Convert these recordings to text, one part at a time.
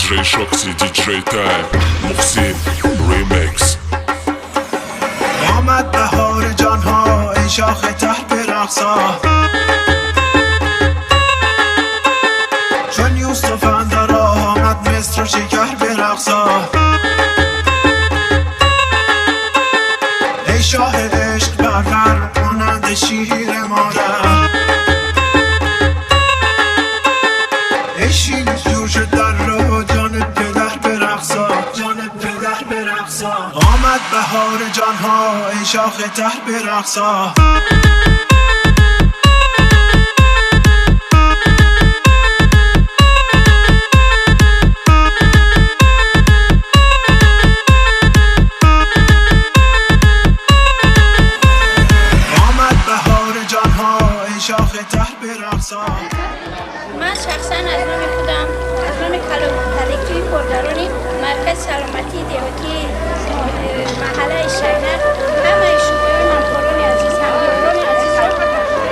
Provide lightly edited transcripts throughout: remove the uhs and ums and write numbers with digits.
DJ شاکسی DJ تایم محسین ریمیکس. آمد بهار جانها ای شاخ تحت رقصا، چون یوسف اندر آمد مصر و شکر برقصا. ای شاه عشق برور مانند شیر مادر، ای شیر جور شد در رو جان پدر برقصا، جان پدر برقصا. آمد بهار جانها ای شاخ تر برقصا، من شخصا از نام خودم از نام کلکتیوی پردرانی مرکز سلامتی دیهاتی محله شهر همه شوهران همکاران عزیز همکاران عزیز را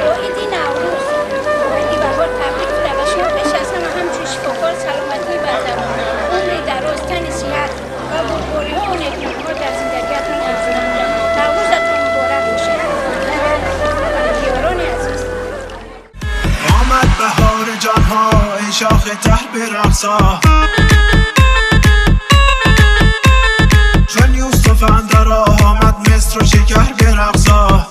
با عید نوروز عید بهار تبریک می‌گویم و شما پیش از همه همچون شفاکار سلامتی برقرار عمر دراز تن صحت و بزرگواری‌ها و نیکنامی‌ها در زندگی‌تان آرزو می‌کنم. نوروزتان مبارک باشد همکاران عزیز. آمد بهار جانها ای شاخ تر برقصا، چون یوسف اندر آمد مصر و شکر برقصا.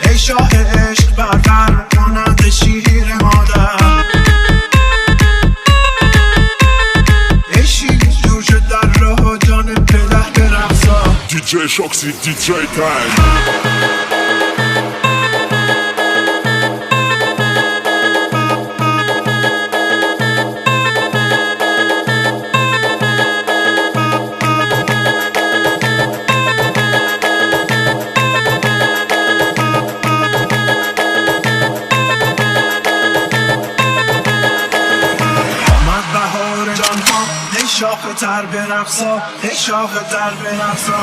ای شاه عشق برور مانند شیر مادر، ای شیر جور شد در راه جان پدر برقصا. DJ شاکسی DJ تایم. شاخ تر برقصا، ای شاخ تر برقصا.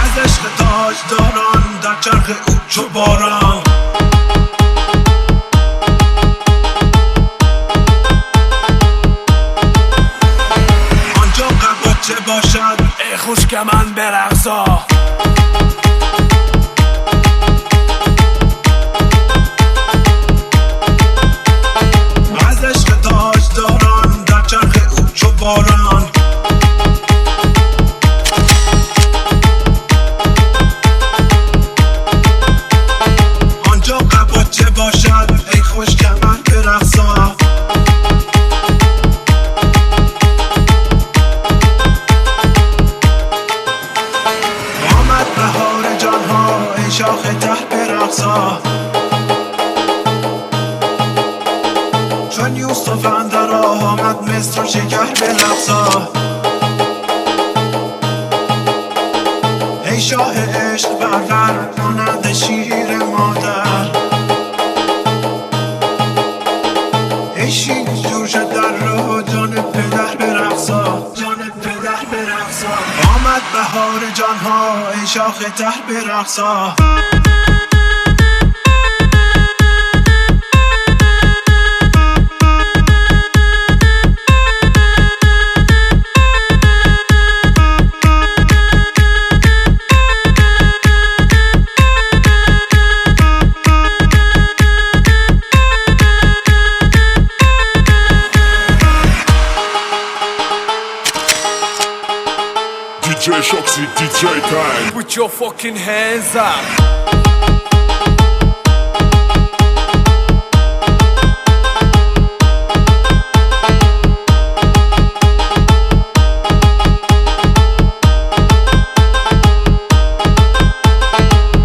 از عشق تاج داران در چرخ او چو باران، باشد ای خوشک من برقصا. از عشق تاج داران در چرخ او چو باران، آنجا قباچه باشد ای خوشک من برقصا. شاخ ته برقصا، چون یوسف اندر آمد مصر و شکر برقصا. ای شاه عشق برور مانند شیر مادر، ای شیر جور شد در راه جان پدر برقصا، جان پدر برقصا. آمد بهار جانها ای شاخ ته برقصا، DJ شاکسی DJ تایم. Put your fucking hands up.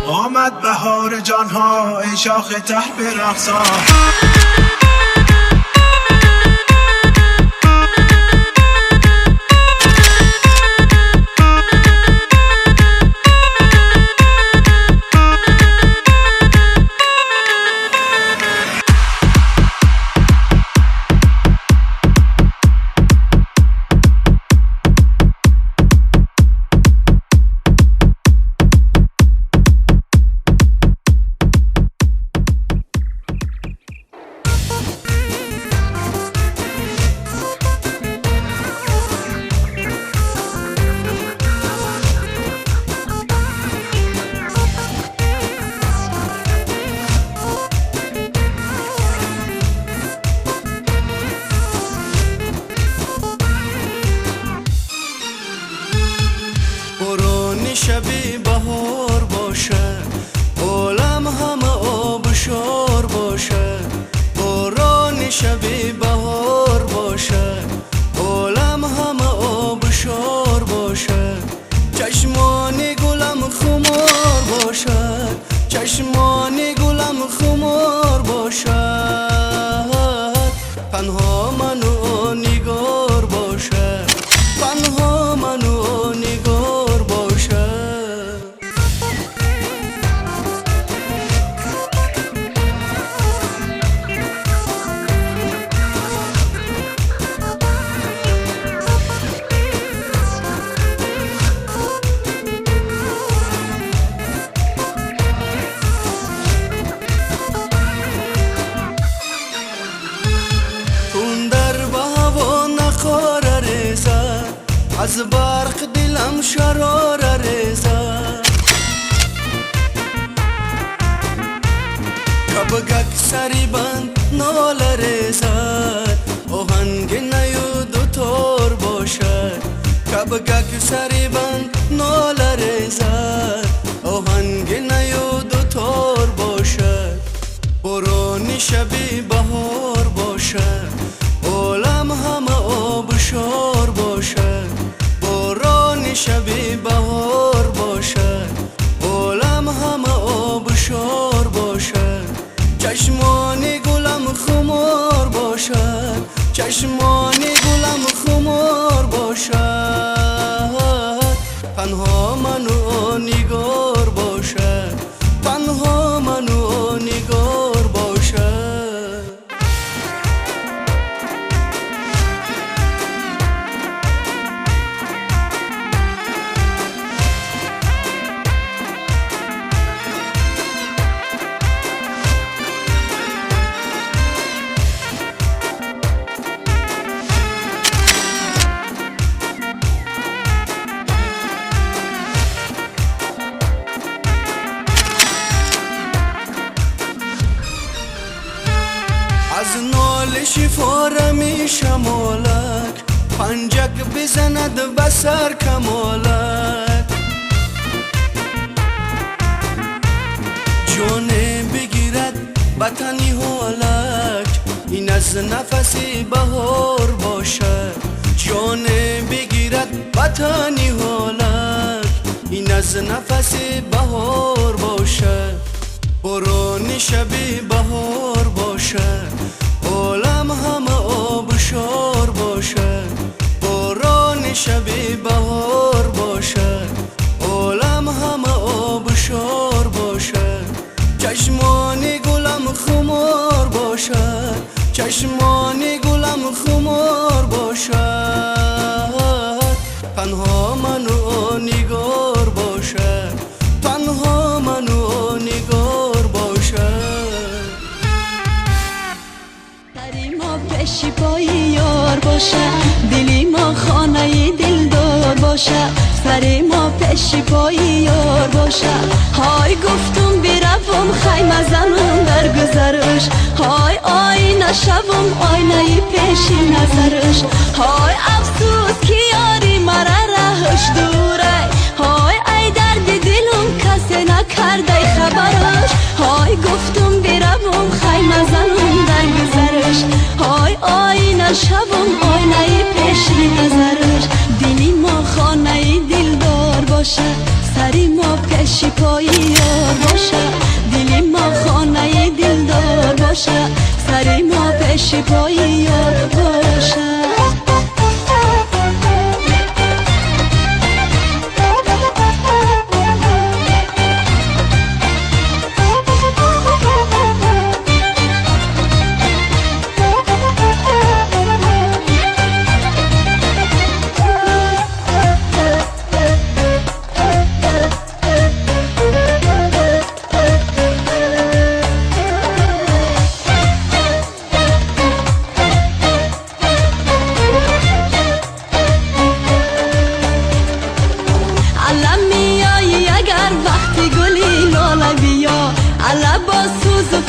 آمد بهار جانها ای شاخ ته برقصا، شبی بهار باشه، عالم همه آبشار باشه. باران شبی بهار باشه، عالم همه آبشار باشه. چشمان گلم خمار باشه، چشمان گلم خمار باشه. تنها منو نگار باشه، تنها منو نگار باشه. از برق دلم شرار ریزد، کبگک سری بند نال ریزد. آهنگ نیود و تار باشد، کبگک سری بند نال ریزد. آهنگ نیود و تار باشد. باران شبی بهار باشد، عالم همه آبشار باشد. شبی بهار باشد، عالم همه آبشار باشد. چشمان گلم خمار باشد، چشمان گلم خمار باشد. تنها منو نگار باشد، تنها منو نگار باشد. از نال شفاره می شمالک، پنجک بزند بسر کمالک. جان بگیرد بطنی حالک، این از نفسی بهار باشد. جان بگیرد بطنی حالک، این از نفسی بهار باشد. باران شبی بهار باشد، عالم همه آبشار باشد. باران شبی بهار باشد، عالم همه آبشار باشد. چشمان گلم خمار باشد، چشمان گلم خمار باشد. تنها منو نگار باشد، تنها منو نگار باشد. سری ما پیشی پای یار باشه، دلی ما خانه دلدار باشه. سری ما پیشی پای یار باشه. های گفتم بروم خیمه زنم در گذرش، های آینه شوم آینه پیشی نظرش. های افسوس که یاری مرا رهش دوره، های ای درد دلم کسی نکرده خبرش. های گفتم بروم خیمه زنم در گذرش، های آینه شوم آینه پیشی نظرش. دلی ما خانه دلدار باشه، سری ما پیشی پای یار باشه. دلی ما خانه دلدار باشه، سری ما پیشی پای یار باشه.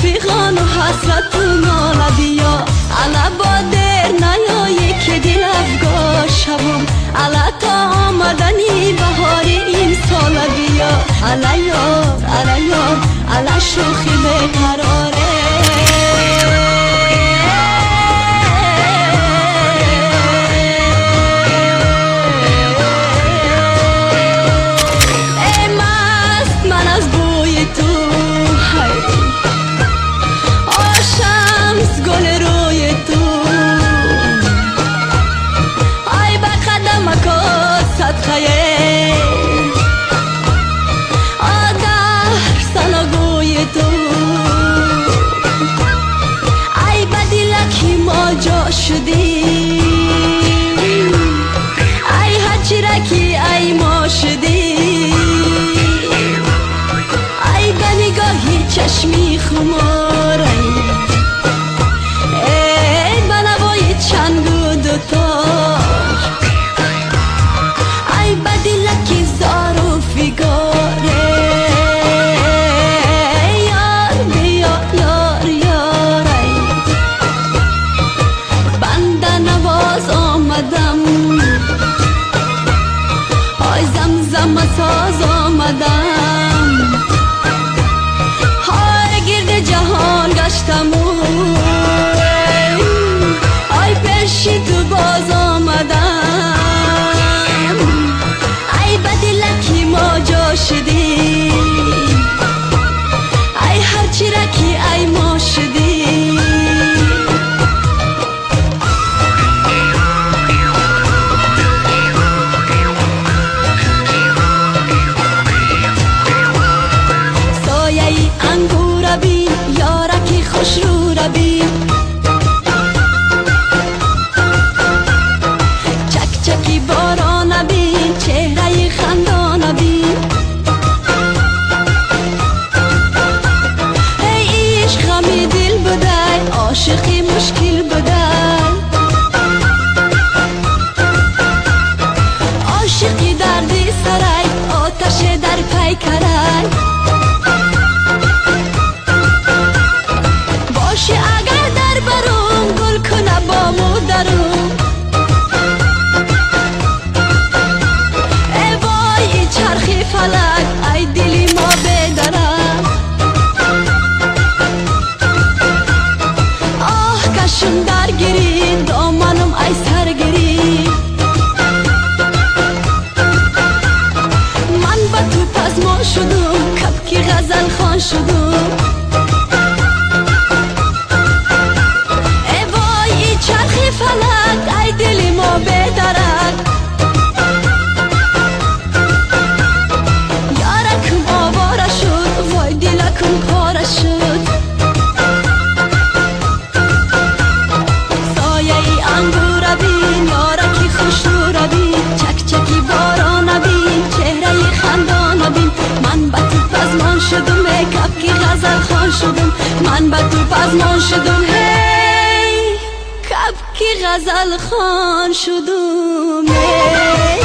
فیغان و حسرت و ناله بیا، الا با دیر نیایی که دل افگار شوم، الا تا آمدنی بهاری این سال خماری ای بنوای چنگو دوتار ای بدلکی زار و فیگاره یار بیا یار یار ای بنده نواز آمدم ای زمزم ساز آمدم های گرد جهان گشتم ای پیشی تو باز آمدم ای بدلکی ما جا شدی ای هرچی رکی ای ما شدی سایه انگور بین یارکی خوش رو بین چک چکی باران بین چهره خندان بین ای عشق غمی دل بده عاشقی مشکل بده عاشقی دردی سرای آتش در پیکرای باشه اگر در برون گل کنه با مو درون ای وای ای چرخی فلک ای دلی ما بدرم آه کشم درگیری دامنم ای سرگیری من با تو پزمان شدم کبکی غزل خان شدم ای وای ای چرخی فلک ای دلی ما بدرد یارکم آواره شد وای دلکم پاره شد سایه ای انگور بین یارکی خوش رو بین چک چکی باران بین چهره خندان بین من با تو پزمان شدم ای کبکی غزل خان شدم من با تو پزمان شدم هی کبکی غزل خان شدم ای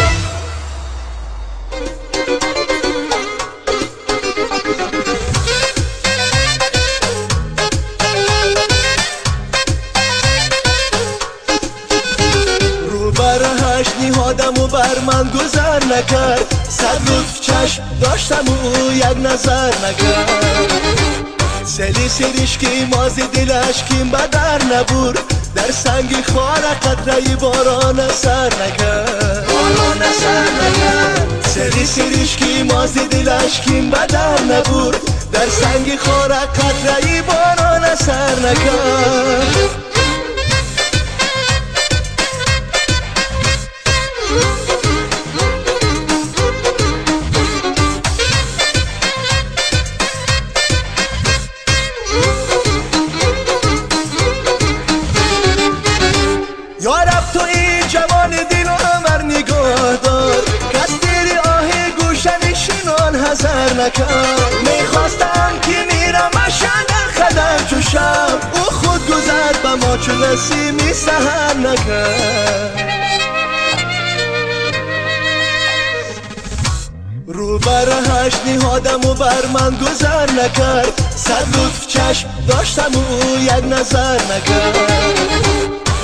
رو بر هشت نهادم و بر من گذر نکرد صد لطف چشم داشتم و او یک نظر نکرد سلی سریشکی مازی دلش کیم بدر نبور در سنگی خوار قطره باران سر نکرد سلی سریشکی مازی دلش کیم بدر نبور در سنگی خوار قطره باران سر نکرد یارب تو این جوان دل و عمر نگاه دار کس دیری آه گوشه نشینان حذر نکرد میخواستم که میرم اشن خدم چو شب او خود گذر به ما چو نسیمی سهر نکرد رو بر هشت نهادم و بر من گذر نکرد صد لطف چشم داشتم و او یک نظر نکرد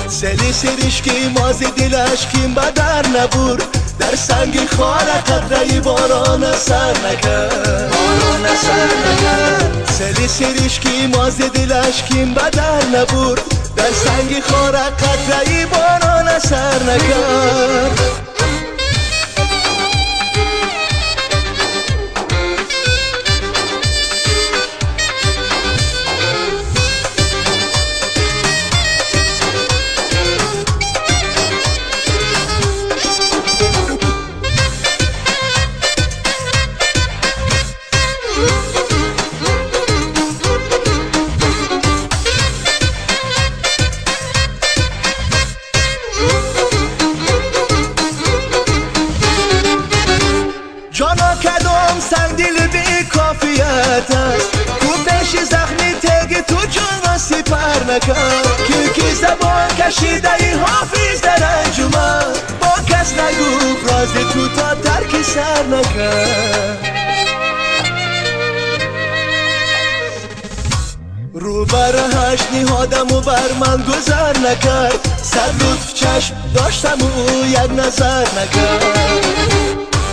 سلی سریشکی مازی دلش کیم بدر نبور در سنگی خوار قطره باران سر نکرد سلی سریشکی مازی دلش کیم بدر نبور در سنگی خوار قطره باران سر نکرد باشی زخمی تگی تو جون سپر نکن که زبان کشیده ای حافظ در انجمن با کس نگو راز تو تا ترک سر نکن رو برهش نهادم و بر من گذر نکرد صد لطف چشم داشتم و یک نظر نکرد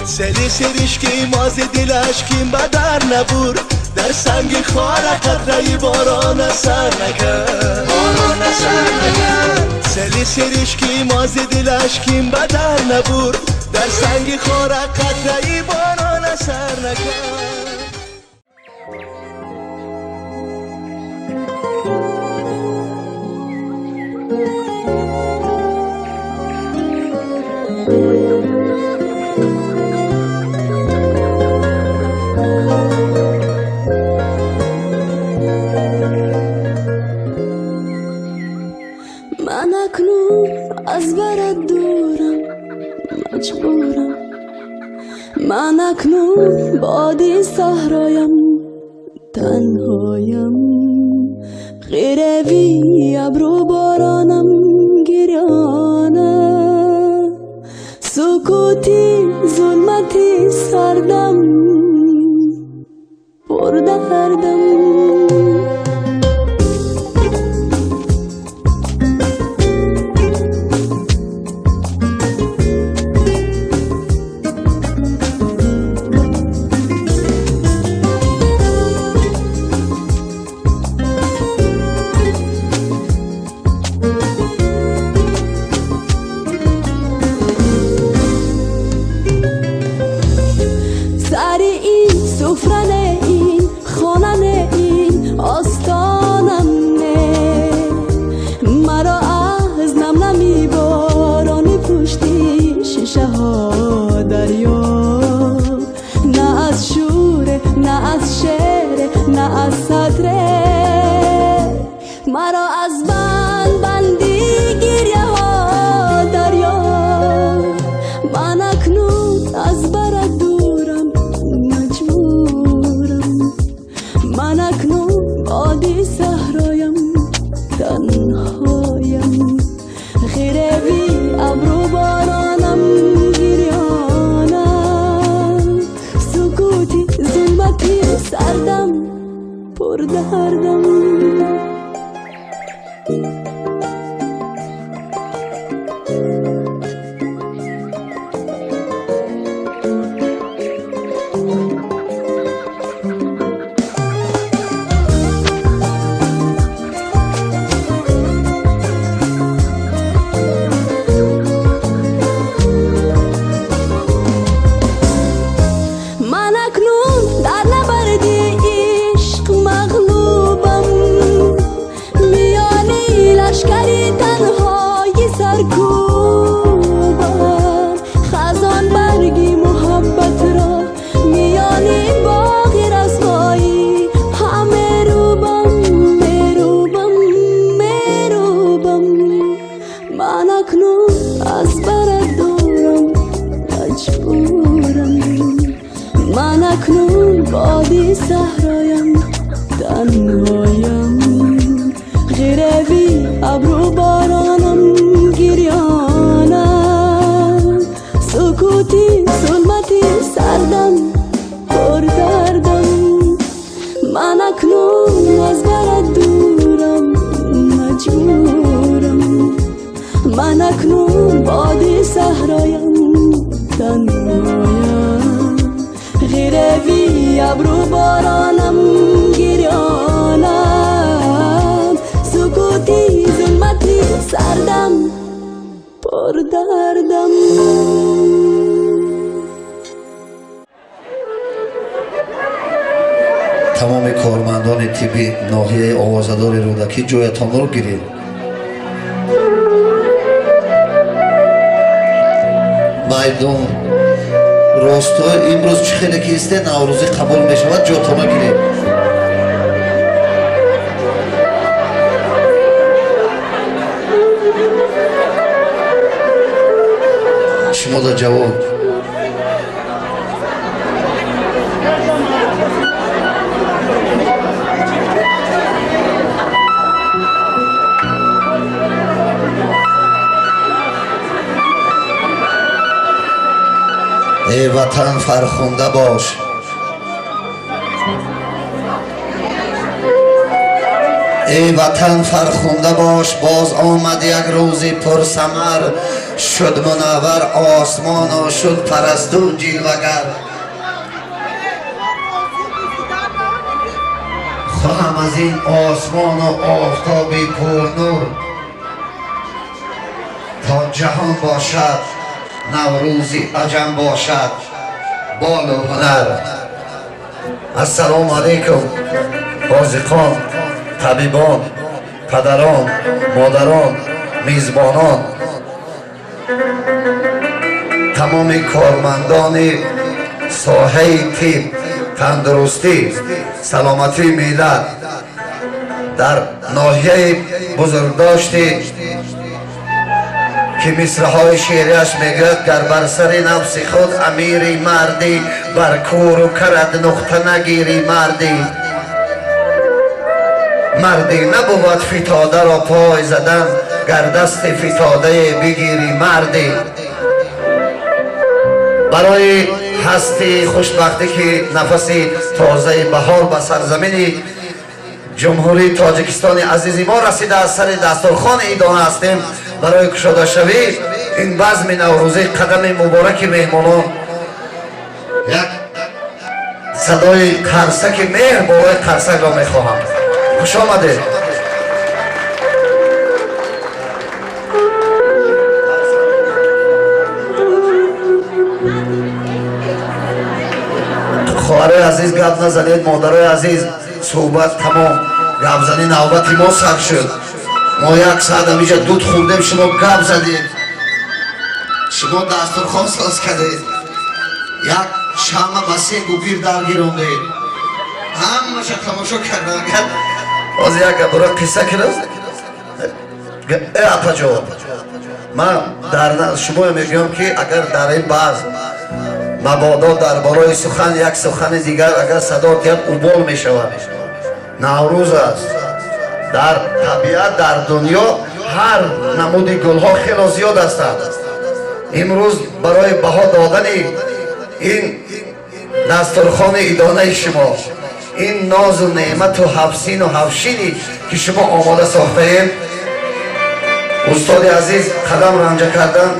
سری سریش که ماز دلش کیم بدر نبور در سنگ خار قطره باران سر نکرد سری سریش که ماز دلش کیم بدر نبور در سنگ خار قطره باران سر نکرد من اکنون از برات دورم مجبورم من اکنون بادی صحرایم تنهایم غیروی ابرو بارانم گریانه سکوتی ظلمتی سردم پر دردم سفرن این خانن این آستانم نه مرا از نم نمی باران پشتی شیشه ها دریا نه از شوره نه از شعر نه از سطره مرا از بند بندی گریه ها دریا من اکنون از برات دورم من اکنون بادی صحرایم تنهایم غیروی ابرو بارانم گریانم سکوتی ظلمتی سردم پر دردم من اکنون بادی صحرایم تنهایم غیروی ابرو بارانم گریانم سکوتی ظلمتی سردم پر دردم من اکنون از برات دورم مجبورم من اکنون بادی صحرایم تنهایم غیروی ابرو بارانم گریانم سکوتی ظلمتی سردم پر دردم تمام کارمندان طبی ناحیه آوازدار رودکی جایتان رو گیرید. مردم راستای امروز چه خیلی کیسته نوروزی قبول می شود جاتان گیرید. شما دا جواب وطن فرخنده باش. ای وطن فرخنده باش، باز آمد یک روزی پر ثمر، شد منور آسمان و شد پرستو جلوگر. خواهم از این آسمان و آفتابی پرنور تا جهان باشد، نوروزی عجم باشد، بال و هنر. السلام علیکم حاذقان، طبیبان، پدران، مادران، میزبانان، تمام کارمندان ساحه طب، تندرستی، سلامتی ملت در ناحیه بزرگداشتی که مصرع‌های شعریش میگوید گر بر سر نفس خود امیری مردی، بر کور و کرد نقطه نگیری مردی. مردی نبود فتاده را پای زدن، گر دست فتاده بگیری مردی. برای هستی خوشبختی که نفس تازه بهار به سرزمین جمهوری تاجیکستان عزیز ما رسیده، از سر دسترخوان ایدانه هستیم. برای کشاده شوی این بزم نوروزی قدم مبارک مهمانان، یک صدای قرصک مهر بالای قرصک را میخواهم. خوش آمده. خواهرای عزیز گپ نزنید، مادرای عزیز صحبت تمام، گپ زنی نوبت ما سر شد. ما یک ساعت همیشه دود خوردیم، شما گپ زدید، شما دسترخوان ساز کردید، یک شمع بسیع گوپیر در گیروندید، همه شد تماشا کردن. باز یک برای قصه کرد. ای اپا جواب، من در شما میگم که اگر در این بعض مبادا در برای سخن یک سخن دیگر اگر صدا دیگر اوبال می شود. نوروز است، در طبیعت در دنیا هر نمود گل ها خیلی زیاد هستند. امروز برای بها دادن این دسترخوان ایدانه شما، این ناز و نعمت و حفظین و حفشینی که شما آماده ساخته ایم، استاد عزیز قدم رنجه کردن،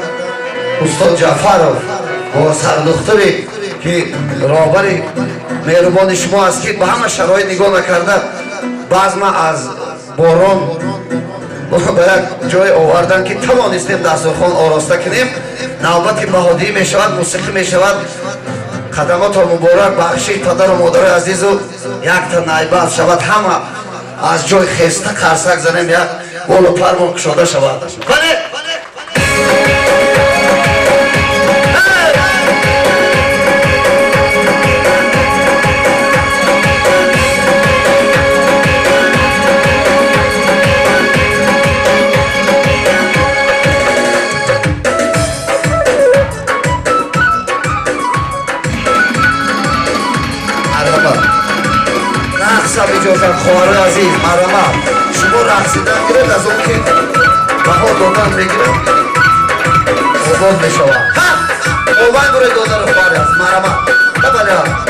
استاد جعفرов و سردختری که راهبر مهربان شما است که به همه شرایط نگاه نکرده، بعض ما از باران به یک جای آوردن که توانستیم دسترخوان آراسته کنیم. نوبت بهادی می شود، موسیقی می شود. خدمات مبارک بخشید پدر و مادر عزیز و یک تا نایبت شود، همه از جای خسته قرصک زنیم، یک بال و پرمان کشاده شود. اجازه خواهر عزیز مرحبا، شما رقصیدن گرد از اون که بها دادن بگیرم آباد بشوم. آباد برای دادن خواهر عزیز مرحبا. بله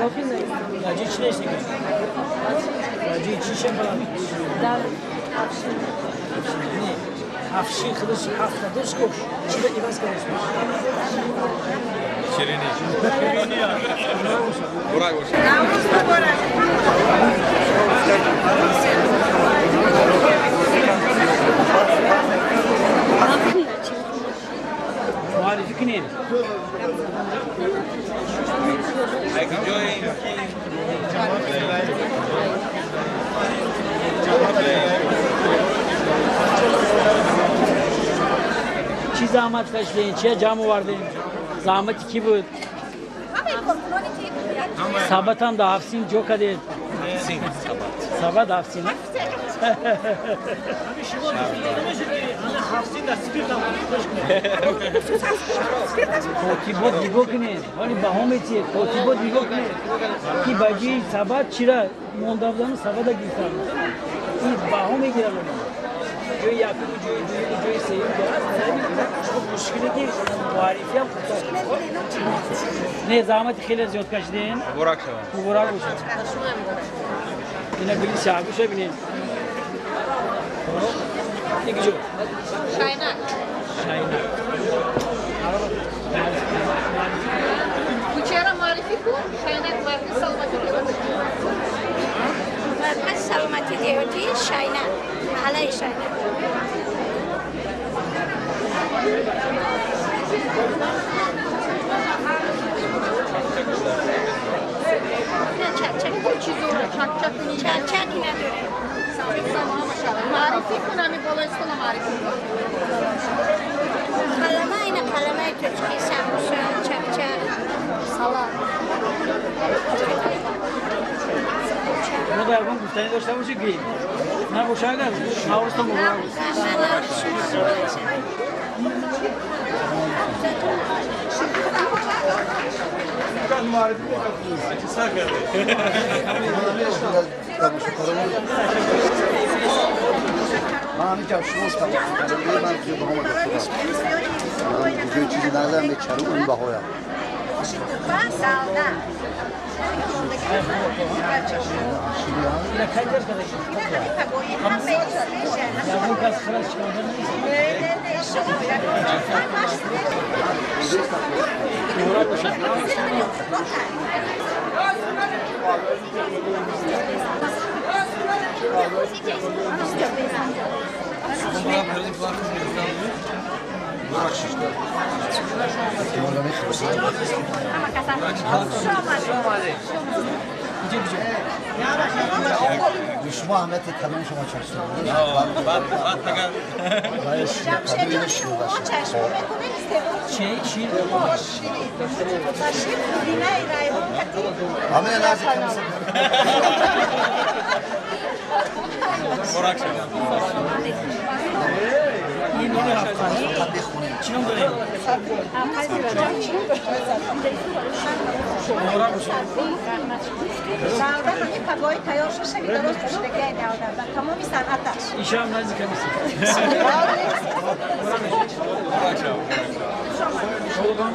Acı içine işte. Acı içişe falan. Afşin kılıç hafta düz koş. Çile ibaz konuşmuş. Şirini. Burak hoş. Muhalifi kınayın. Çi zahmet kaçlayın, çiye camı vardı. Zahmet iki bu. Sabatan da hafsin çok hadi. Sabat hafsin. Kotibot digo kine, hani bahometi, kotibot digo kine. Ki baci sabat çira, Moldavdanın sabada gitsen. İyi bahome girelim. Joy yapıp joy sevip de. Çok müşkili değil. Varifi yap. Ne zahmet khile ziyot kaçdin? Burak şava. Burak olsun. Yine bir şarkı söyleyeyim. Ne güzel. Şaynak. Şaynak. Kuchera marifi ku, şaynak marka salmati devoti. Marka salmati devoti, şaynak. Mahalay şaynak. چک نداره معرفی کنم این بالا اسکولا معرفی کنم قلمه اینه قلمه ترکی سموسه چک سلام Bunu da yapalım, bu tane dostlar mı çıkıyor? Ne bu şarkı? Şavustan mı? من همین شماست که من توی بهام دیگه چیزی ندارم به چرو اون بهایا Yine kaç arkadaş? Ya bu kaz kıraç çıkardın mı? Uğrak boşa. Burak şişti. شما اهمیت کلام شما چشم Şiir. همه نزدیک Burak şava. İyi mi oluyor hafta? Çin'in dönemi. Uğrak boşa. Sağda hani pagoy tayoşu bir درست پشت گین آوردن تمام صنعتش İnşallah nazik kamisi. Burak şava. Şolgan.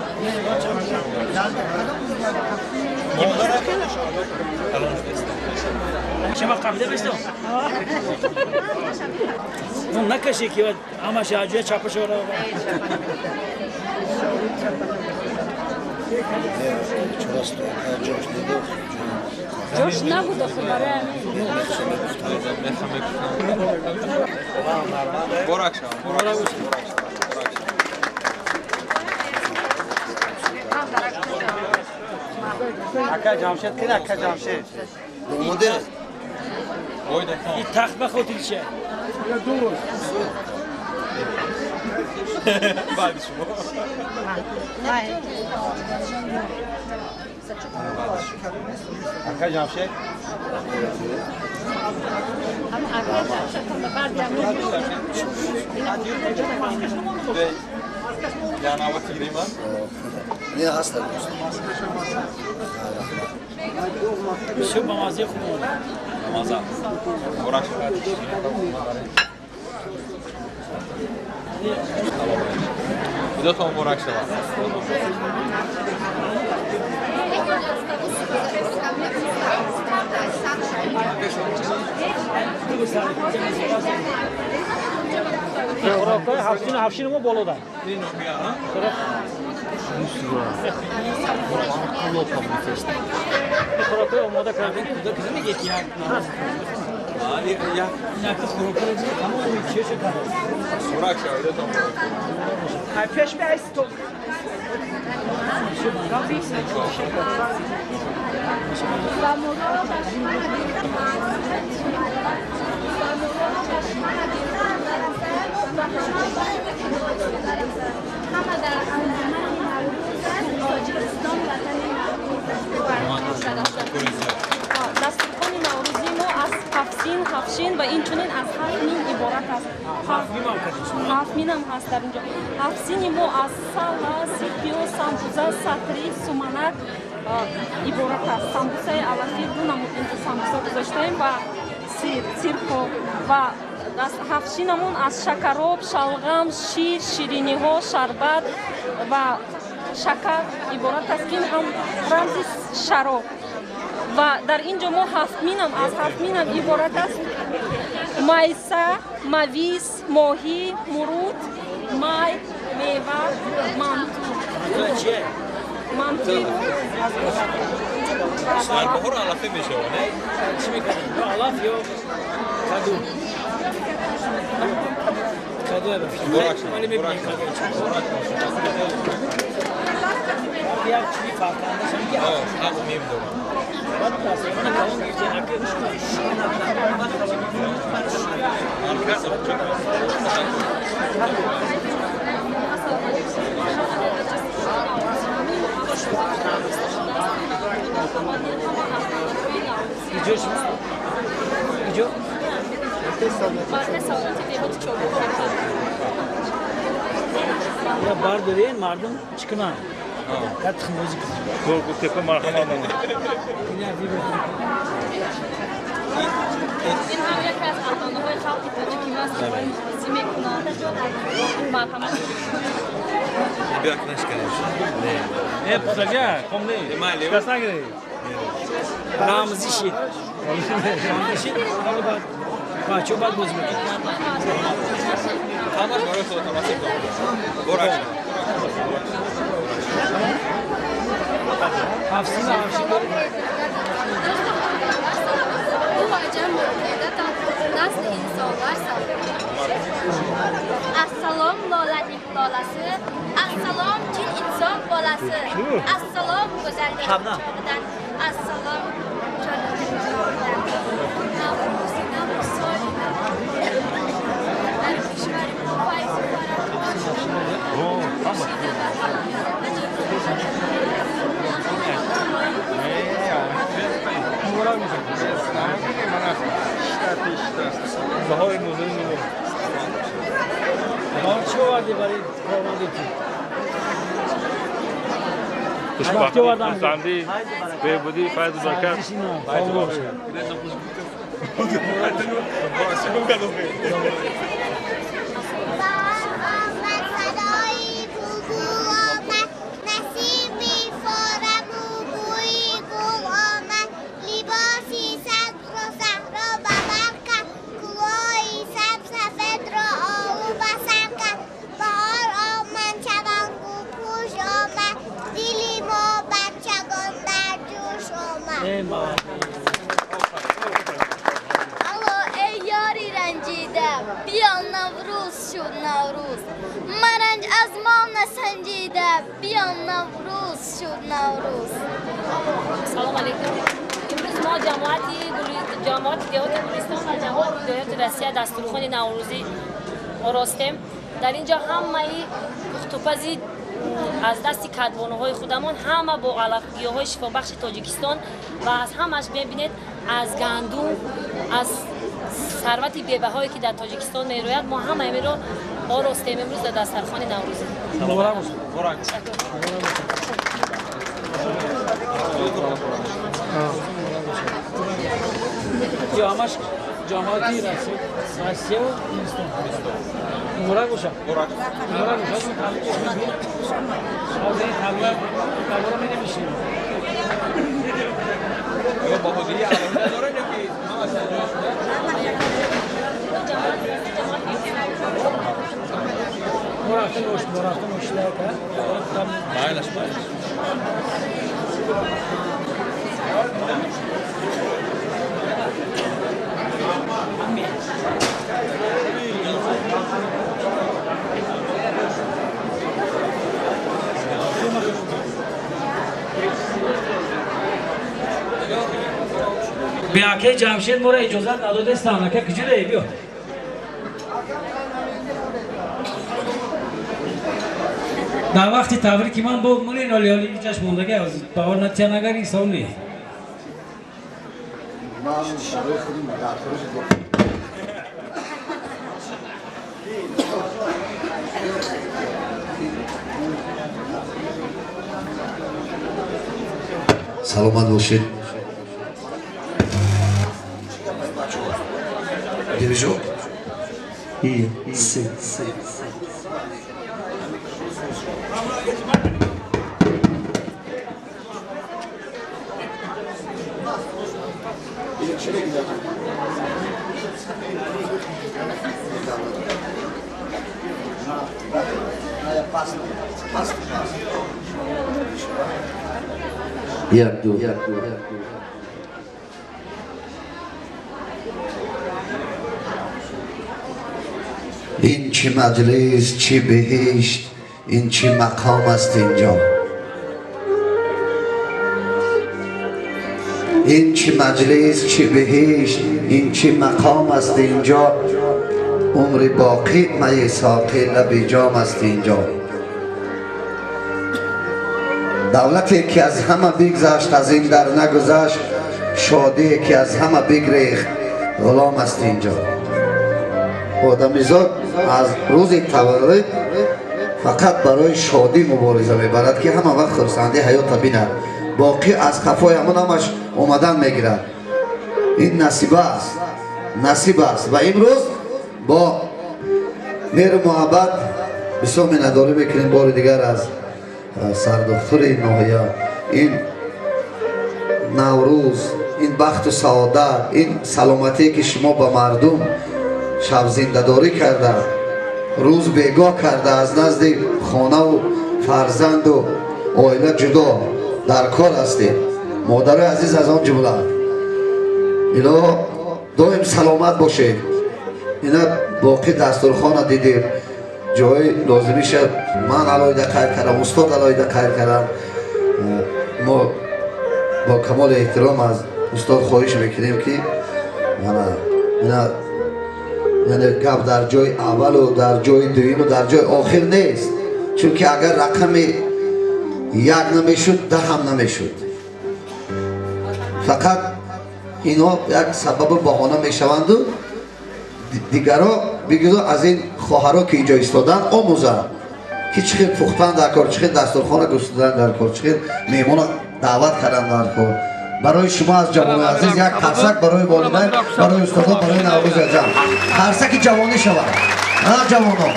شما قبله بستم. اون نکشی که اما شاجوی چاپش رو. جوش نبود خبره Burak şava. Burak şava. Akka Camşet ki Akka Camşet. مدل Oydu. این تخت بخوتیل چه؟ Badi şuma. Akka Camşet. Yani hava gireyim ben. niye hasta شو بمازی خون. Ramazan. Burak şava. Bu da tam Burak şava. خوراکای هفشین ما بالا داریم. این نومیا ها خوراکای آماده کردیم کجا کسی میگه که آلی یا نکس خوراکای تمام چیش کرد. خوراک شده تو های پیش به است تو. دسترخوان نوروزی ما از هفشین و این چنین از 7 مین عبارت است. 7 مین هم هست در اینجا. هفشین ما از سالا، سیپیو، سامبوزا، ساتری، سومانک عبارت است. سامبوسای علفی دو نمود اینجا سامبوسا گذاشتیم و سیرکو و هفشینمون از شکراب، شلغم، شیر، شیرینی ها، شربت و شکر عبارت است که این هم رمز شراب و در اینجا ما 7 مین هم از 7 مین هم عبارت است مایسه، مویز، ماهی، مرود، مای، میوه، مانتو. مانتوی البهور علفی میشه نه چی میکنیم؟ علف یا کدو؟ کدو بفرست. ولی میبینیم کدو. یک چیزی فرقنده شد که همون میدونم بعد تاثیر من کام میشه که یا بار دارین مردم چیکار کات موزیک گفته که مرحبا این هم یک از افغان‌های خلقی تاجیکی هست که بازی میکنند این مرحمت بیا کنش کنیم نه پسریا کم نه مالی کس نگیری رامزی شید رامزی ولی بعد بچه بعد بازی میکنند همش برای خودتون نصیب دارم برای هفشین داریم bu hocam burada nasıl insanlar Assalom lolaning lolasi Assalom cin inson bolasi Assalom go'zallik jonidan Assalom jonidan Zahoy muzun mu? Março vardı bari Roma'daki. Março vardı ama. Sandi ve budi faiz zakat. Faiz بیان نوروز شد نوروز مرنج از ما نسنجیده بیان نوروز شد نوروز سلام علیکم امروز ما جماعت دیهات گلستان و جماعت ولایت روسیه دسترخوان نوروزی آراستیم در اینجا همه پختوپزی از دست کدبانوهای خودمان همه با علفگیاهای شفابخش تاجیکستان و از همش ببینید از گندم از ثروت بی‌بهایی که در تاجیکستان میروید ما همه امی رو آراستیم امروز در دسترخوان نوروزی. مبارک باشید. مبارک. یا همش جماعتی روسیه و هندوستان. مبارک باشید. مبارک. مبارک باشید. شاید تبلیغ کارو می‌نویسیم. یا باهایی علاقه داره که بیاکه جمشید مورا اجازت نداده استانکه کجوره بیو در وقتی تبریک من بود مولی نالی حالی که چشم موندگه از باور نتیه نگری سولی سلامت باشید دیویژو یک دو این چی مجلس چی بهشت این چی مقام است اینجا این چی مجلس چی بهشت این چی مقام است اینجا عمر باقی می ساقی لب جام است اینجا دولتی که از همه بگذشت از این در نگذشت شادی که از همه بگریخت غلام است اینجا آدمیزاد از روز تولد فقط برای شادی مبارزه میبرد که همه وقت خرسندی حیات بیند باقی از کفای همون همش اومدن میگیرد این نصیب است و امروز با مهر محبت بسیار مینه‌داری میکنیم بار دیگر از سردختر این ناحیه این نوروز این بخت و سعادت این سلامتی که شما به مردم شب زنده‌داری کرده روز بیگاه کرده از نزد خانه و فرزند و عائله جدا در کار هستید مادر عزیز از آن جمله اینا دائم سلامت باشید اینا باقی دسترخوان دیدید جای لازمی شد من علایده خیر کردم استاد علایده خیر کردم ما با کمال احترام از استاد خواهش میکنیم که یعنی گپ در جای اول و در جای دویم و در جای آخر نیست چون که اگر رقم یک نمیشد ده هم نمیشد فقط اینا یک سبب بهانه میشوند و دیگرها بگیدو از این خواهرها که اینجا ایستادن آموزن که چقدر پختن در کار چقدر دسترخوان گستردن در کار چقدر میمون دعوت کردن در کار برای شما از جوان عزیز یک قرصک برای والدین برای استادا برای نوروز جمع قرصک جوانی شود ها جوانا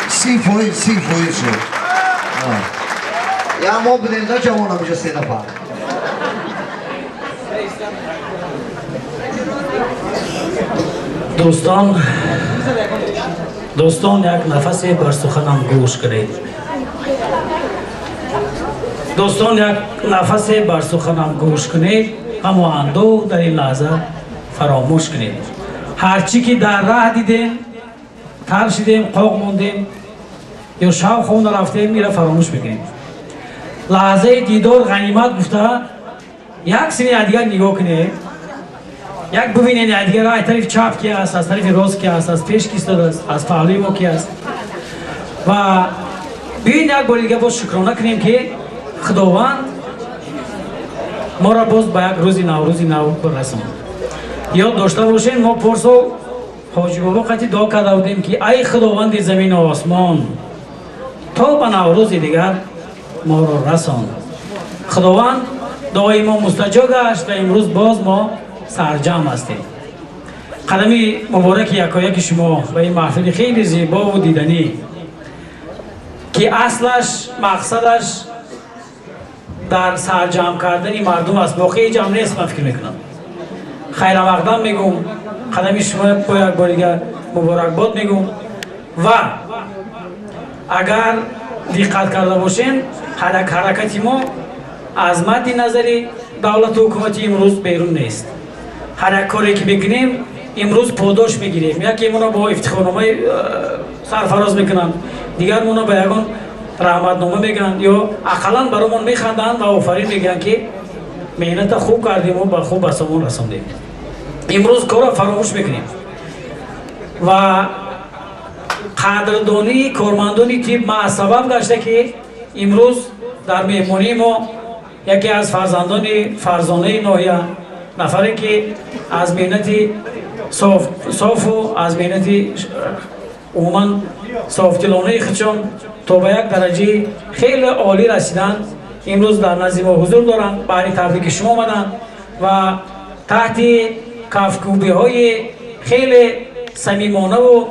30% شد یا ما بدینده جوانا میشه 3 نفر دوستان یک نفس بر سخنم گوش کنید دوستان یک نفس بر سخنم گوش کنید اما اندوه در این لحظه فراموش کنید هرچی که در راه دیدیم ترشیدیم قوق موندیم یا شب خونه رفتیم میره فراموش بکنیم لحظه دیدار غنیمت گفته یک سنی دیگر نگاه کنید یک ببینید دیگر از طرف چپ کی است از طرف راست کی است از پیش کی است از پهلوی ما کی است و ببین یک بار دیگه باز شکرانه کنیم که خداوند ما را باز به یک روزی نو برساند یاد داشته باشین ما پرسو حاجی بابا قطعی دعا کرده بودیم که ای خداوند زمین و آسمان تا به نوروز دیگر ما را رساند خداوند دعای ما مستجاب گشت و امروز باز ما سرجم هستیم قدمی مبارک یکایک شما و این محفل خیلی زیبا و دیدنی که اصلش مقصدش در سرجم کردن مردم است باقی جمع نیست من فکر میکنم خیر مقدم میگم قدمی شما با یک بار دیگر مبارکباد میگم و اگر دقت کرده باشین حرکتی ما از مد نظری دولت و حکومتی امروز بیرون نیست هر کاری که بکنیم امروز پاداش میگیریم یکی مونا با افتخارنامه سرفراز میکنن دیگر مونا با یگان رحمتنامه میگن یا اقلا برامون میخندن و آفرین میگن که मेहनत खूब کردیم و با خوب به سمون رسوندیم. امروز کار فراموش میکنیم و قدردانی کارمندان تیم ما سبب گشته که امروز در مهمانی ما یکی از فرزانه ناحیه نفری که از مهنت صاف و از مهنت عموما صافتلانه خودشان تا به یک درجه خیلی عالی رسیدن امروز در نزد ما حضور دارند. برای تبریک شما آمدند و تحت کفکوبی های خیلی صمیمانه و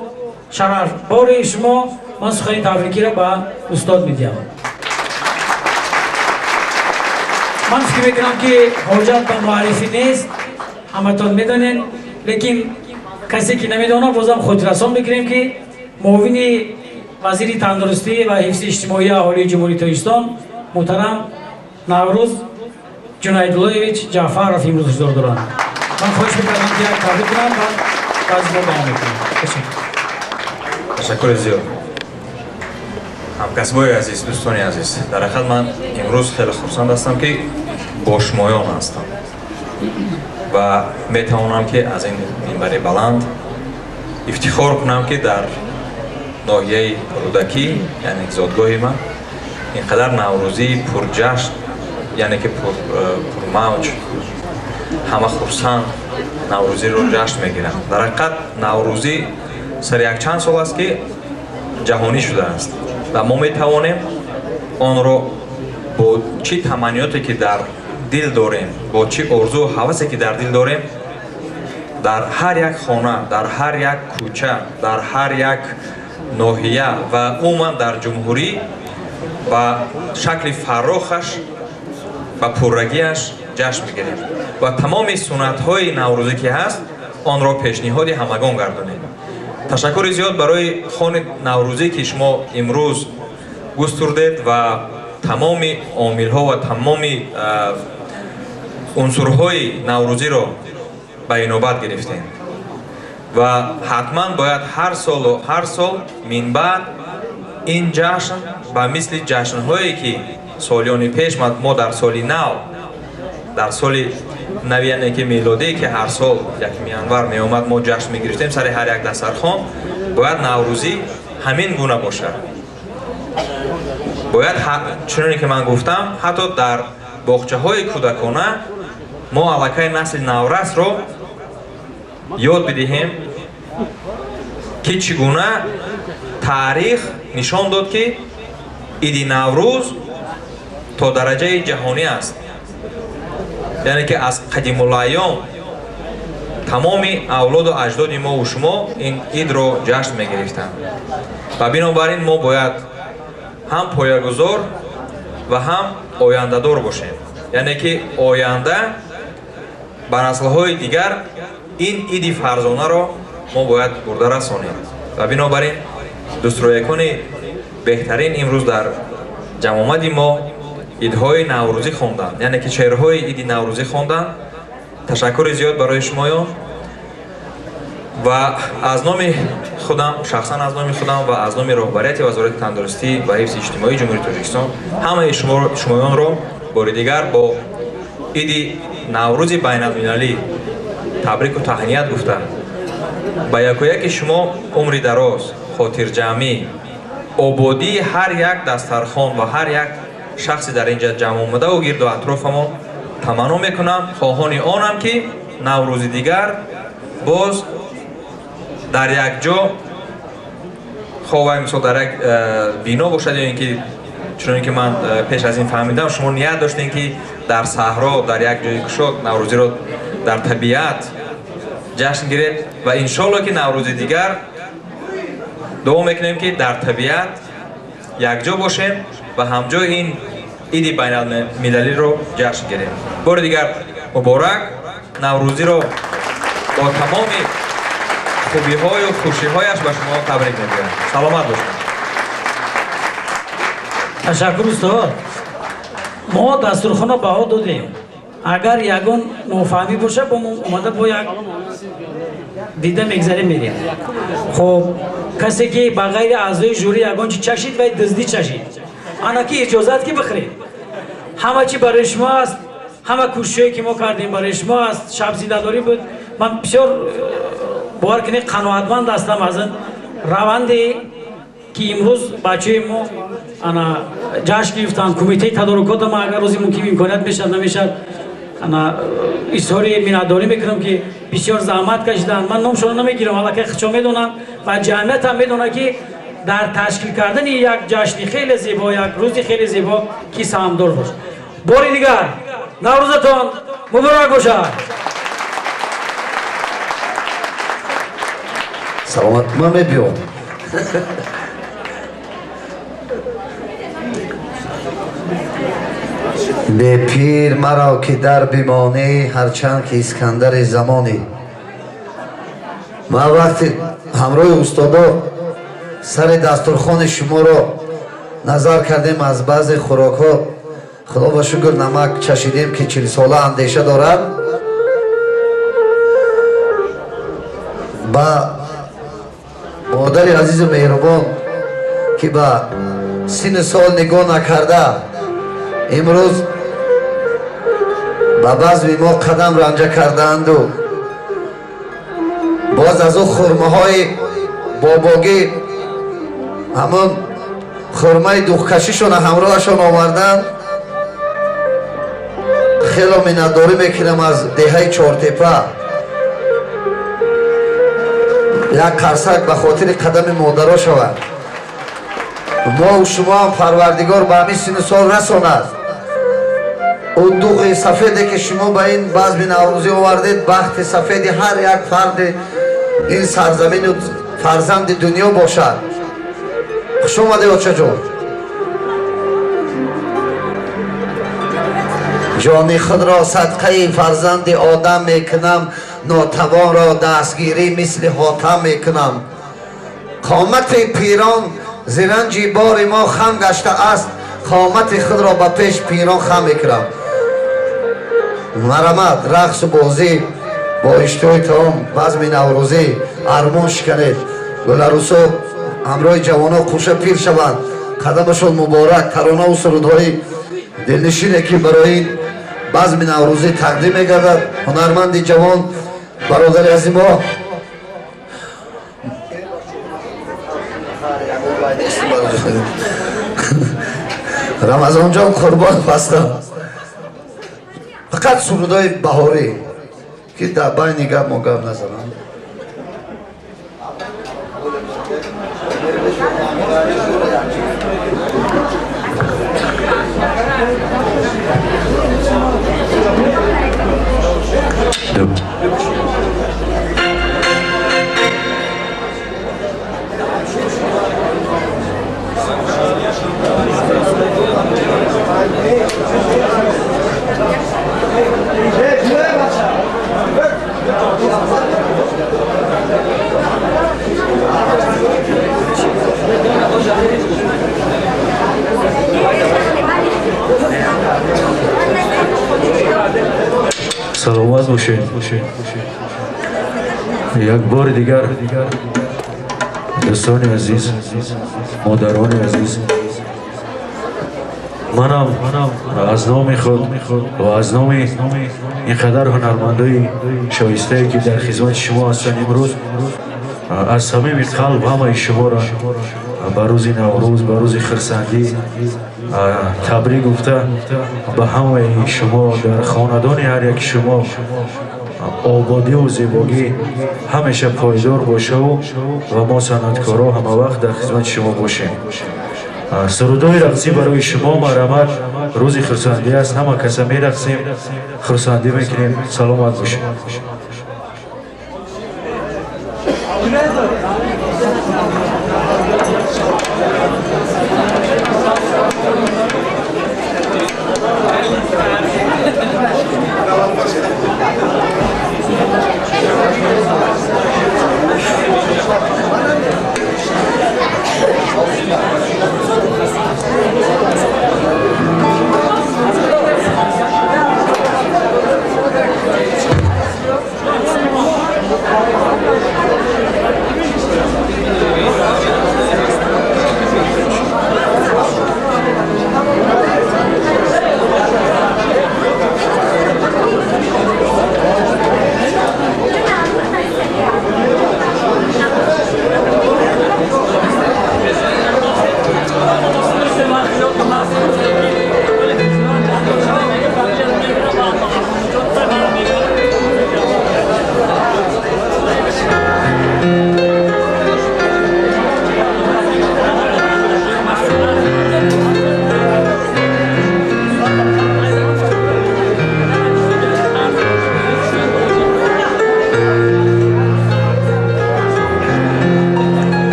شرفبار شما من سخن تبریکی را به استاد میدیم. من فکر میکنم که حاجت به معرفی نیست، همتون میدونین، لیکن کسی که نمیدونه بازم خود رسان میکنیم که معاون وزیر تندرستی و حفظ اجتماعی اهالی جمهوری تاجیکستان محترم نوروز جنیداللهویچ جعفرов امروز حضور دارند. من خواهش میکنم که یک تبریک کنم و از ما بیان میکنم. تشکر زیاد. همکسبای عزیز، دوستان عزیز، در حقیقت من امروز خیلی خرسند هستم که با شمایان هستم و میتوانم که از این منبر بلند افتخار کنم که در ناحیه رودکی یعنی زادگاه من اینقدر نوروزی پرجشن یعنی که پرموج همه خرسند نوروزی رو جشن میگیرن. در حقیقت نوروزی سر یک چند سال است که جهانی شده است و ما میتوانیم آن رو با چی تمنیاتی که در دل داریم، با چی آرزو و هوسی که در دل داریم، در هر یک خانه، در هر یک کوچه، در هر یک ناحیه و عموما در جمهوری و شکل فراخش و پررگیش جشن میگیریم و تمام سنت های نوروزی که هست آن را پیشنهاد همگان گردانیم. تشکر زیاد برای خوان نوروزی که شما امروز گستردید و تمام عامل ها و تمام عنصرهای نوروزی را به نوبت گرفتین و حتما باید هر سال من بعد این جشن و مثل جشن هایی که سالیان پیش ما در سال نو در سال نویانه که میلادی که هر سال یک میانور می آمد ما جشن می گرفتیم سر هر یک دسترخوان، باید نوروزی همین گونه باشد. باید چنانکه که من گفتم حتی در باغچه های کودکانه ما علاقه نسل نورس رو یاد بدهیم که چگونه تاریخ نشان داد که عید نوروز تا درجه جهانی است. یعنی که از قدیم الایام تمام اولاد و اجداد ما و شما این عید رو جشن میگرفتند و بنابراین ما باید هم پایه‌گذار و هم آینده‌دار باشیم. یعنی که آینده به نسل‌های دیگر این عید فرزانه را ما باید برده رسانیم و بنابراین دستورایکان بهترین امروز در جمع ما عیدهای نوروزی خواندن، یعنی که شعرهای عید نوروزی خواندن. تشکر زیاد برای شمایان و از نام خودم، شخصا از نام خودم و از نام رهبریت وزارت تندرستی و حفظ اجتماعی جمهوری تاجیکستان همه شمایان را بار دیگر با عید نوروز بین‌المللی تبریک و تهنیت گفتم. با یک شما عمری دراز، خاطر جمعی، آبادی هر یک دسترخوان و هر یک شخصی در اینجا جمع آمده و گرد و اطراف ما تمنا میکنم. خواهان آنم که نوروز دیگر باز در یک جا خواه مثال در یک بینا باشد یا اینکه چون که من پیش از این فهمیدم شما نیت داشتین که در صحرا در یک جای کشاد نوروزی رو در طبیعت جشن گیرید و انشالله که نوروز دیگر دعا میکنیم که در طبیعت یک جا باشیم و همجا این عید بین‌المللی رو جشن گیریم. بار دیگر مبارک نوروزی رو با تمام خوبی های و خوشی هایش به شما تبریک میگویم. سلامت باشید. تشکر استاد. ما دستورخوان رو بها دادیم. اگر یگان نافهمی باشه با ما اومده با یک دیده میگذاریم میریم. خب کسی که بغیر اعضای جوری یگان چی چشید و دزدی چشید انا که اجازت که بخرید همه چی برای شما است. همه کوششی که ما کردیم برای شما از شب زیده‌داری بود. من بسیار باور کنید قناعتمند هستم از این روندی که امروز بچه ما انا جشن گرفتن. کمیته تدارکات ما اگر روزی ممکن امکانیت میشد نمیشد انا اظهاری منتداری میکنم که بسیار زحمت کشیدن. من نامشون نمیگیرم حالا که خودشون میدونن و جمعیت هم میدونه که در تشکیل کردن یک جشن خیلی زیبا، یک روزی خیلی زیبا کی سهامدار باشه. باری دیگر نوروزتون مبارک باشه. سلامت ما میبیام. به پیر مرا که در بمانی هرچند که اسکندر زمانی. ما وقتی همراه استادا سر دسترخوان شما را نظر کردیم از بعض خوراک ها خدا با شکر نمک چشیدیم که 40 ساله اندیشه دارد. با مادر عزیز و مهربان که با سن سال نگاه نکرده امروز با بعض ما قدم رنجه کردند و باز از او خرمه های باباگی همون خرمه دوخکشیشون همراهشون آوردن. خیلی منتداری میکنم از دهه چهارتپه یک قرصک به خاطر قدم مادرها شود. ما و شما هم پروردگار به همین سن سال رساند. اون دوغ سفیدی که شما به این بزم نوروزی آوردید بخت سفید هر یک فرد این سرزمین و فرزند دنیا باشد. خوش آمده بچه جان. جان خود را صدقه فرزند آدم میکنم، ناتوان را دستگیری مثل حاتم میکنم. قامت پیران زرنجی بار ما خم گشته است، قامت خود را به پیش پیران خم میکنم. مرمت رقص و بازی با اشتهای تمام بزم نوروزی ارمان شکنید. گلعروسا همراه جوانا خوشه پیر شوند. قدمشون مبارک. ترانه و سرودهای دلنشینه که برای این بزم نوروزی تقدیم میگردد. هنرمند جوان برادر از ما رمضان جان قربان بستم. فقط سرودهای بهاری که در بین گپ ما گپ نزنم. سلامت باشید. یک بار دیگر دوستان عزیز، مادران عزیز، منم از نام خود و از نام اینقدر هنرمندای شایسته که در خدمت شما هستند امروز از صمیم قلب همه شما را به روز نوروز، به روز خرسندی تبریک گفته به همه شما در خاندان هر یک شما آبادی و زیبایی همیشه پایدار باشه و ما صنعتکارا همه وقت در خدمت شما باشیم. سرودای رقصی برای شما مرمت روز خرسندی است. همه کسا می رقصیم، خرسندی میکنیم. سلامت باشیم.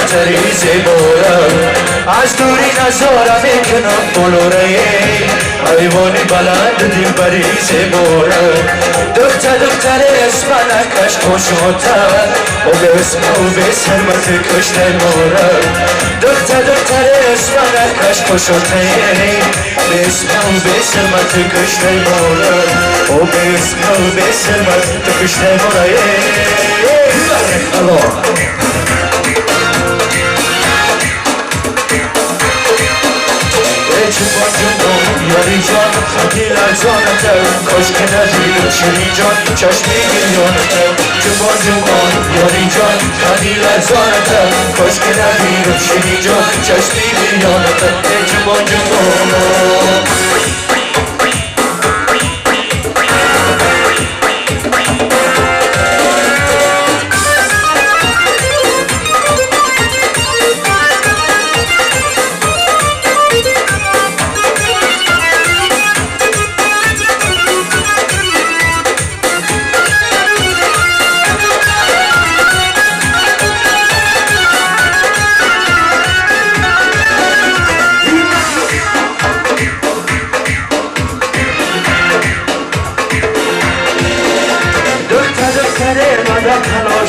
خطری زیبارم از دوری نظارم میکنم بلوره حیوانی بلند دلبری زیبارم دختر اسمنکش خوشوتر و به اسم و به سرمت کشته مارم دختر اسمنکش خوشوتر به اسم و به سرمت کشته مارم و به اسم و به سرمت کشته مارم چوبان جون یاری جان خطی لرزانتر کشک نزید شیری جان چشمی گریانتر چوبان جون یاری جان خطی لرزانتر کشک نزید شیری جان چشمی گریانتر چوبان جون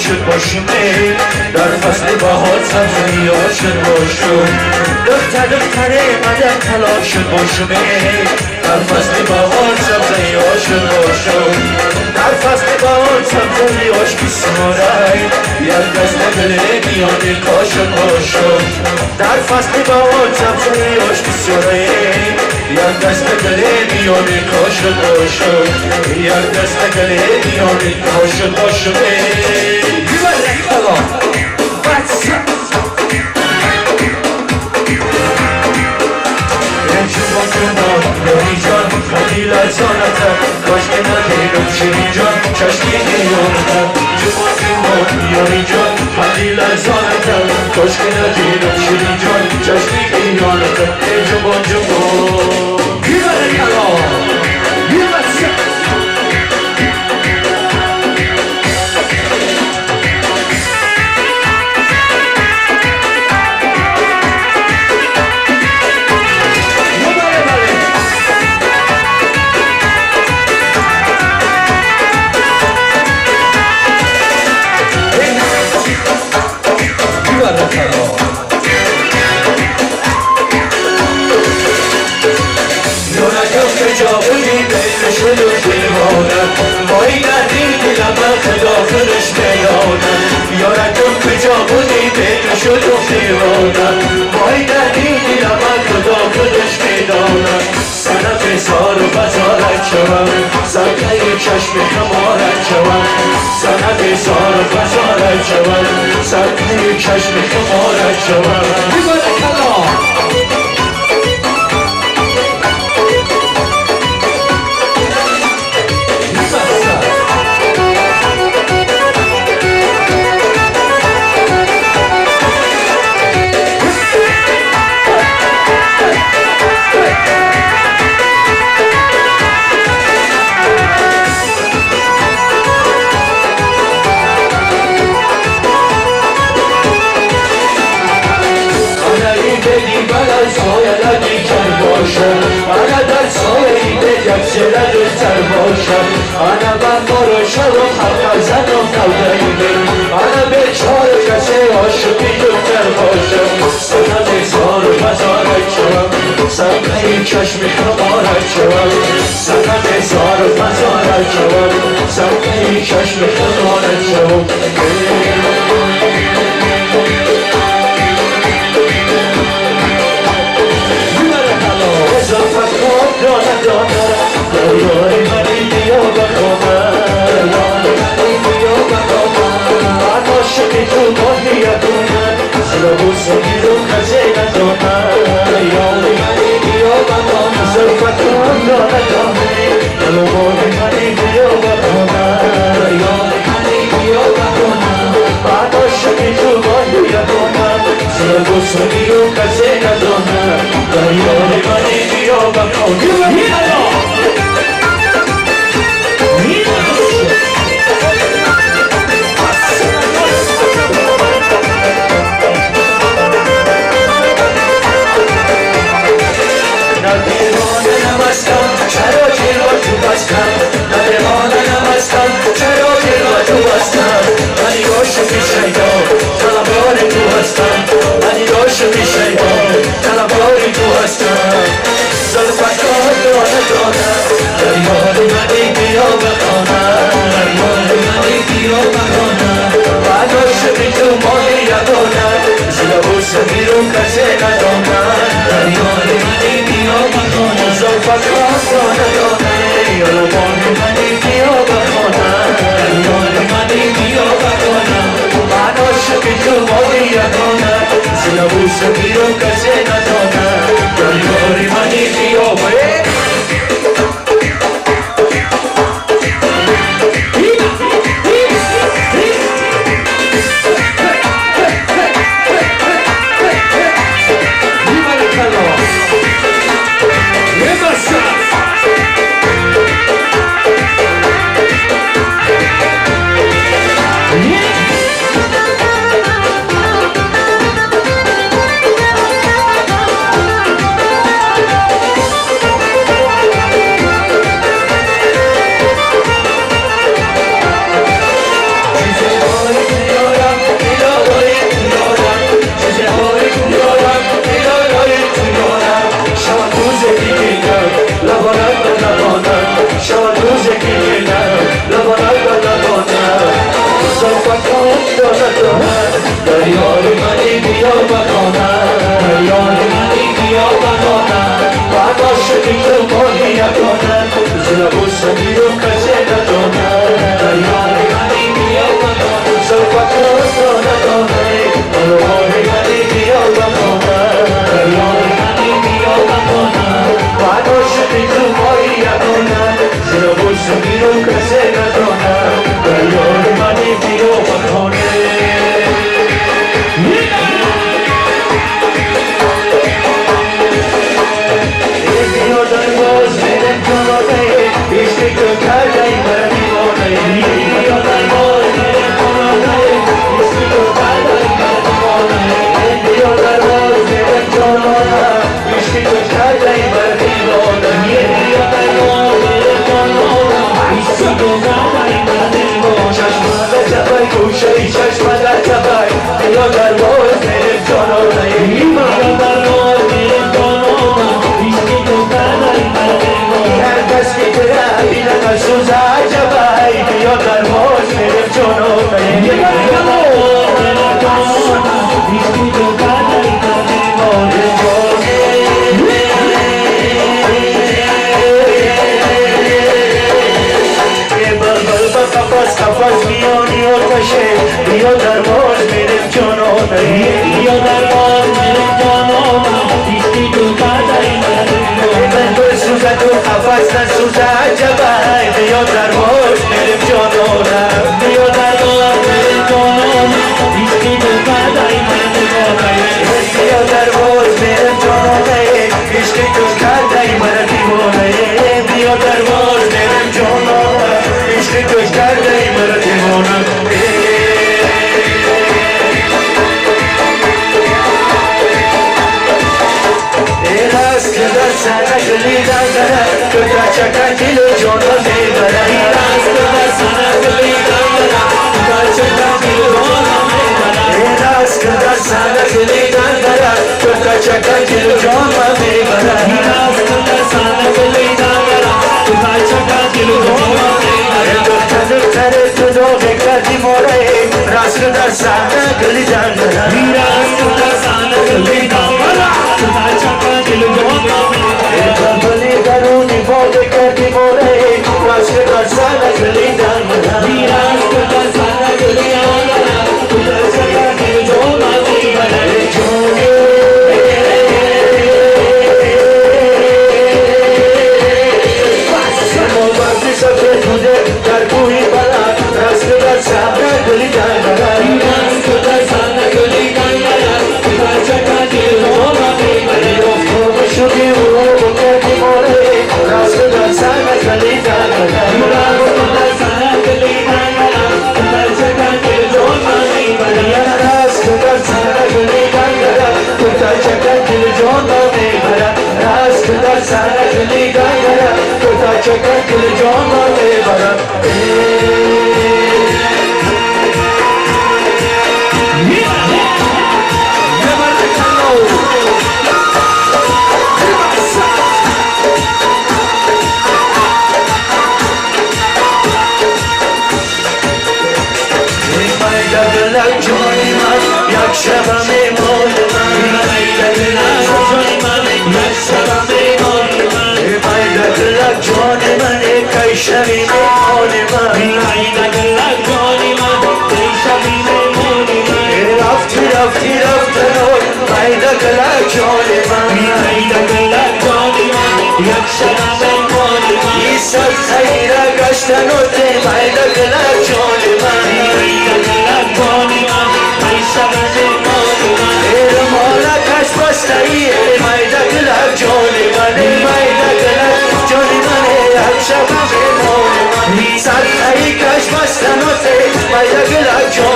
شد باشم در فصل بهار سبزی شد باشم دختر مدر طلا شد باشم در فصل بهار سبزی شد باشم در فصل بهار سبزی آش بسیاره یک دست گله میان کاشد باشم در فصل بهار سبزی آش بسیاره یک دست گله میان کاشد باشم یک دست گله میان کاشد باشم یاری جان خیلی لرزانتر کاشک ندیدم شیری جان چشمی گریانتر جوان یاری جان خیلی لرزانتر کاشک ندیدم شیری جان چشمی گریانتر ای جوان بیبره کلام چشم خمارت شود سند سار و بزارت شود سرکه چشم خمارت شود بیباره کلام انا در سایه یک سره دختر باشم انا بندار شرم حق زن و نودهیده انا بیچاره کسی عاشقی دختر باشم سند سار و بزارت شوم سمه چشم خمارت شوم سند سار و بزارت شوم سمه چشم خمارت شوم داری منی بیا بخوامن من عاشقی تو ماهیتونم زلب و سگی رو خزه ندانم یاری منی بیا بخوامن زلفتون را ندانه دلواری منی بیا بخوامن یاری منی بیا بخوامن من عاشقی تو ماهیتونم زلب و سگی رو خزه ندانم یاری منی بیا بخوامن Sana جان من کی شبی مهمان من عیدک لک جان من کی شبی مهمان من رفتی رفتی رفتنوی عیدک لک جان من عیدک لک جان من یک شب مهمان من ای سال خیره گشتنوی عیدک لک جان من عیدک لک جان من کی شب مهمان من مالکش بستایی عیدک لک جان من عیدک لک جان من یک شب مهمان من سر خیره گشت بستنوی عیدک لک جان